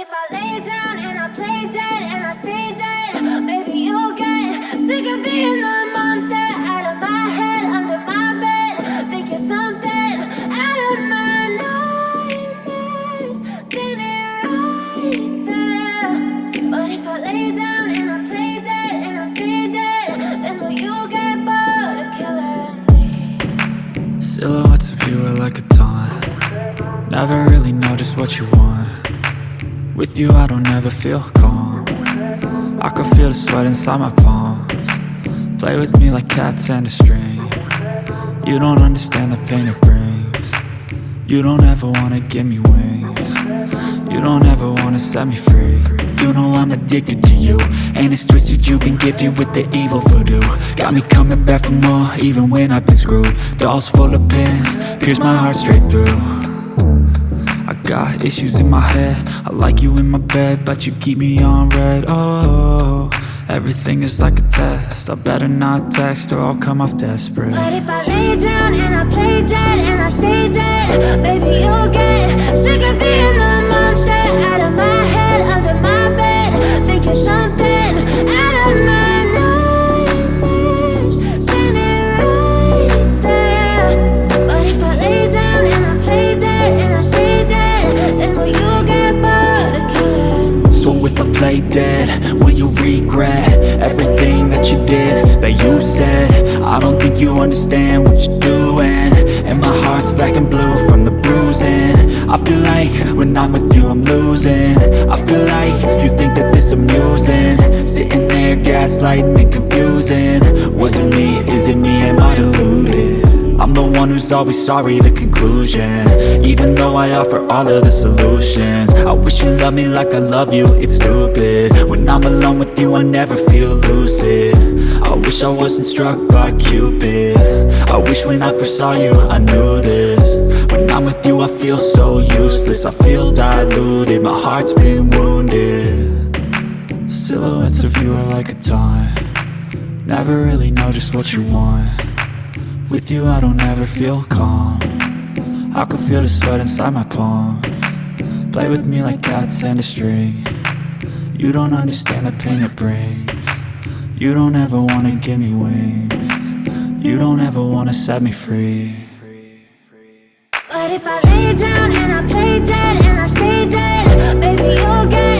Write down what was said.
if I lay down and I play dead and I stay dead, maybe you'll get sick of being the monster out of my head, under my bed. Think you're something out of my nightmares, standing right there. But if I lay down and I play dead and I stay dead, then will you get bored of killing me? Silhouettes of you are like a taunt. Never really know just what you want. With you I don't ever feel calm. I can feel the sweat inside my palms. Play with me like cats and a string. You don't understand the pain it brings. You don't ever wanna give me wings. You don't ever wanna set me free. You know I'm addicted to you, and it's twisted, you've been gifted with the evil voodoo. Got me coming back for more, even when I've been screwed. Dolls full of pins, pierce my heart straight through. I got issues in my head, I like you in my bed, but you keep me on red. Oh, everything is like a test, I better not text or I'll come off desperate. But if I lay down and I play dead and I stay dead, baby you'll get sick of being the monster out of my head, under my bed. Think you're something out of my nightmares, standing right there. But if I lay down and I play dead and I stay dead, then will you get bored of killing me? So if I play dead, will you regret everything that you did, that you said? I don't think you understand what you're doing, and my heart's black and blue from the bruising. I feel like when I'm with you I'm losing. I feel like you think that this amusing, sitting there gaslighting and confusing. Was it me? Is it me? Am I deluded? I'm the one who's always sorry, the conclusion, even though I offer all of the solutions. I wish you loved me like I love you, it's stupid. When I'm alone with you I never feel lucid. I wish I wasn't struck by Cupid. I wish when I first saw you I knew this. When I'm with you I feel so useless, I feel diluted, my heart's been wounded. Silhouettes of you are like a taunt. Never really know just what you want. With you I don't ever feel calm. I can feel the sweat inside my palms. Play with me like cats and a string. You don't understand the pain it brings. You don't ever wanna give me wings. You don't ever wanna set me free. But if I lay down and I play dead and I stay dead, baby you'll get